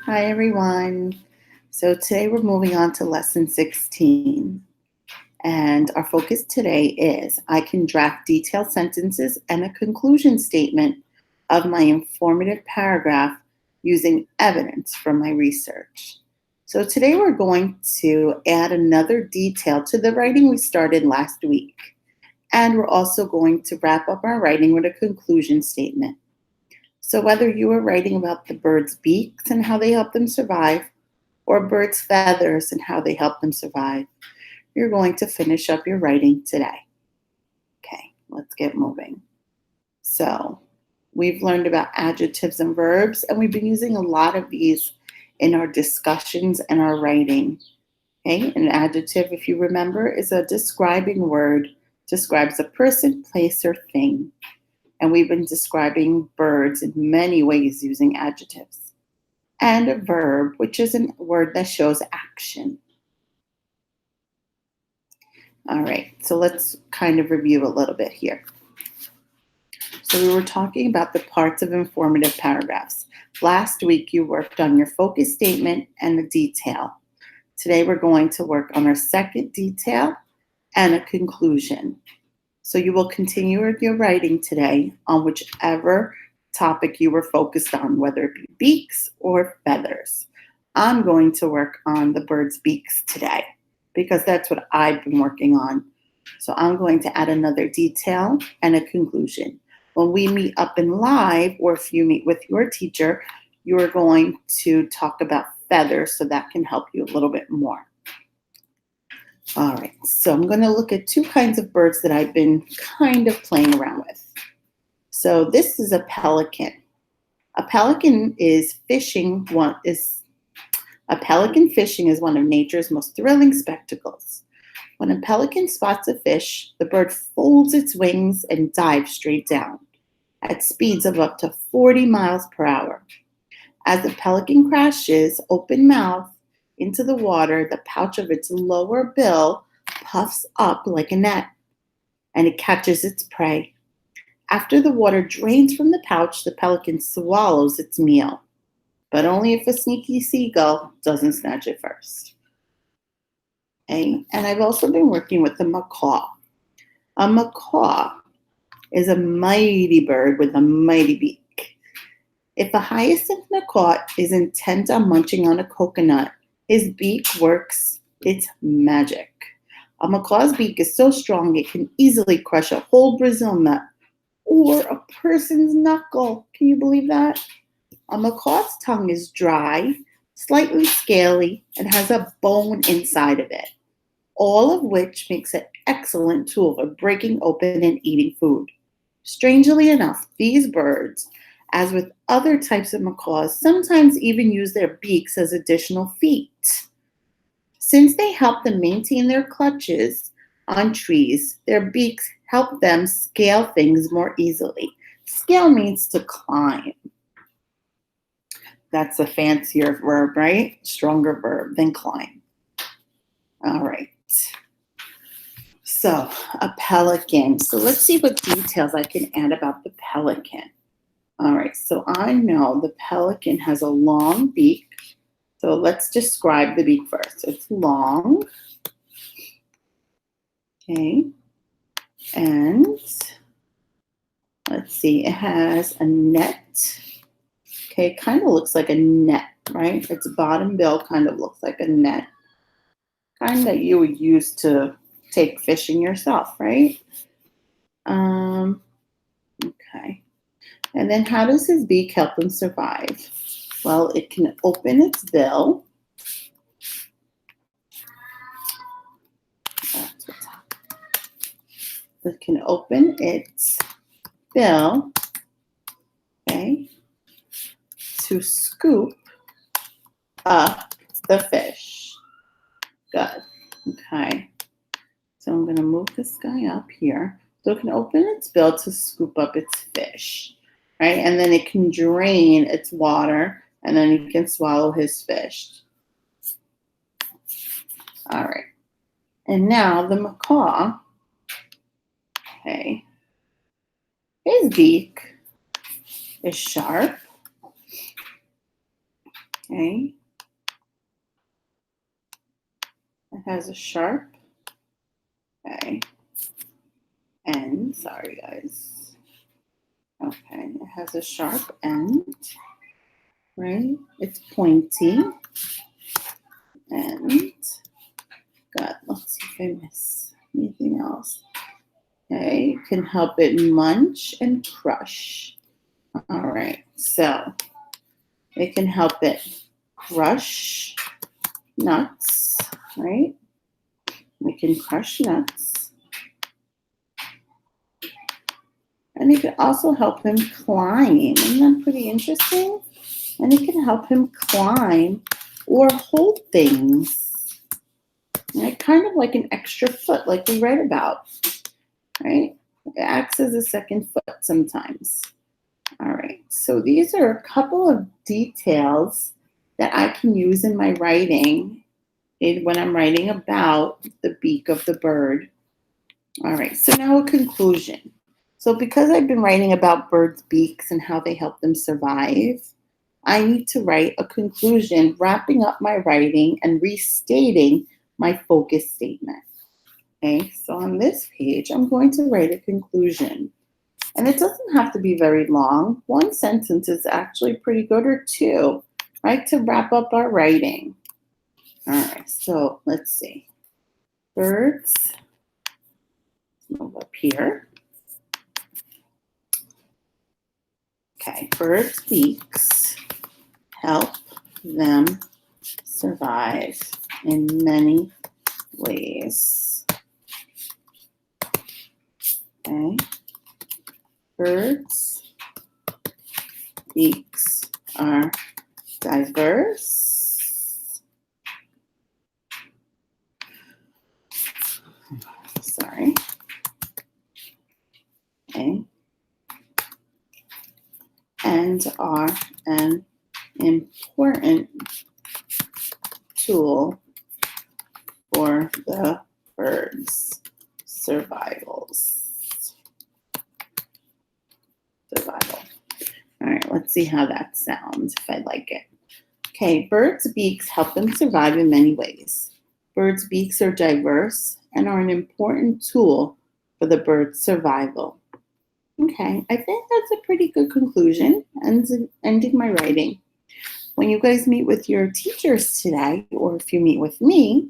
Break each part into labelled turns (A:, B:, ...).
A: Hi, everyone. So today we're moving on to lesson 16. And our focus today is I can draft detailed sentences and a conclusion statement of my informative paragraph using evidence from my research. So today we're going to add another detail to the writing we started last week. And we're also going to wrap up our writing with a conclusion statement. So whether you are writing about the bird's beaks and how they help them survive, or birds' feathers and how they help them survive, you're going to finish up your writing today. Okay, let's get moving. So we've learned about adjectives and verbs, and we've been using a lot of these in our discussions and our writing. Okay, an adjective, if you remember, is a describing word, describes a person, place, or thing. And we've been describing birds in many ways using adjectives. And a verb, which is a word that shows action. All right, so let's kind of review a little bit here. So we were talking about the parts of informative paragraphs. Last week, you worked on your focus statement and the detail. Today, we're going to work on our second detail and a conclusion. So you will continue with your writing today on whichever topic you were focused on, whether it be beaks or feathers. I'm going to work on the bird's beaks today because that's what I've been working on. So I'm going to add another detail and a conclusion. When we meet up in live, or if you meet with your teacher, you're going to talk about feathers, so that can help you a little bit more. All right, so I'm going to look at two kinds of birds that I've been kind of playing around with. So this is a pelican. A pelican fishing is one of nature's most thrilling spectacles. When a pelican spots a fish, the bird folds its wings and dives straight down at speeds of up to 40 miles per hour. As the pelican crashes, open mouth, into the water, the pouch of its lower bill puffs up like a net, and it catches its prey. After the water drains from the pouch, the pelican swallows its meal, but only if a sneaky seagull doesn't snatch it first. Okay? And I've also been working with the macaw. A macaw is a mighty bird with a mighty beak. If a hyacinth macaw is intent on munching on a coconut, his beak works its magic. A macaw's beak is so strong it can easily crush a whole Brazil nut or a person's knuckle. Can you believe that? A macaw's tongue is dry, slightly scaly, and has a bone inside of it, all of which makes it an excellent tool for breaking open and eating food. Strangely enough, these birds, as with other types of macaws, sometimes even use their beaks as additional feet. Since they help them maintain their clutches on trees, their beaks help them scale things more easily. Scale means to climb. That's a fancier verb, right? Stronger verb than climb. All right. So, a pelican. So let's see what details I can add about the pelican. All right, so I know the pelican has a long beak. So let's describe the beak first. It's long. Okay. And let's see, it has a net. Okay, kind of looks like a net, right? Its bottom bill kind of looks like a net. Kind that you would use to take fishing yourself, right? Okay. And then how does his beak help him survive? Well, it can open its bill. It can open its bill, okay, to scoop up the fish. Good. Okay. So I'm going to move this guy up here. So it can open its bill to scoop up its fish, right? And then it can drain its water, and then it can swallow his fish. All right. And now the macaw, okay, his beak is sharp, Okay. It has a sharp, okay, end. Sorry, guys. Okay, it has a sharp end, right? It's pointy. And God, let's see if I miss anything else. Okay, can help it munch and crush. All right, so it can help it crush nuts, right? It can crush nuts. And it can also help him climb. Isn't that pretty interesting? And it can help him climb or hold things. Right? Kind of like an extra foot, like we read about, right? It acts as a second foot sometimes. All right, so these are a couple of details that I can use in my writing when I'm writing about the beak of the bird. All right, so now a conclusion. So because I've been writing about birds' beaks and how they help them survive, I need to write a conclusion, wrapping up my writing and restating my focus statement. Okay, so on this page, I'm going to write a conclusion. And it doesn't have to be very long. One sentence is actually pretty good, or two, right, to wrap up our writing. All right, so let's see. Birds, move up here. Okay, birds' beaks help them survive in many ways. Okay. Birds' beaks are diverse. Sorry. Okay. And are an important tool for the bird's survival. All right, let's see how that sounds, if I like it. Okay, birds' beaks help them survive in many ways. Birds' beaks are diverse and are an important tool for the bird's survival. Okay, I think that's a pretty good conclusion and ending my writing. When you guys meet with your teachers today, or if you meet with me,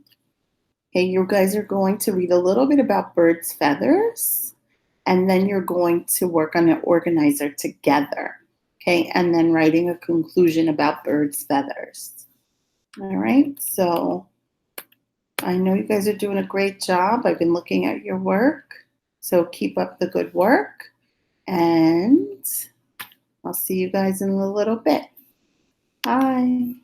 A: okay, you guys are going to read a little bit about birds' feathers, and then you're going to work on an organizer together, okay, and then writing a conclusion about birds' feathers. All right, so I know you guys are doing a great job. I've been looking at your work, so keep up the good work, and I'll see you guys in a little bit. Bye.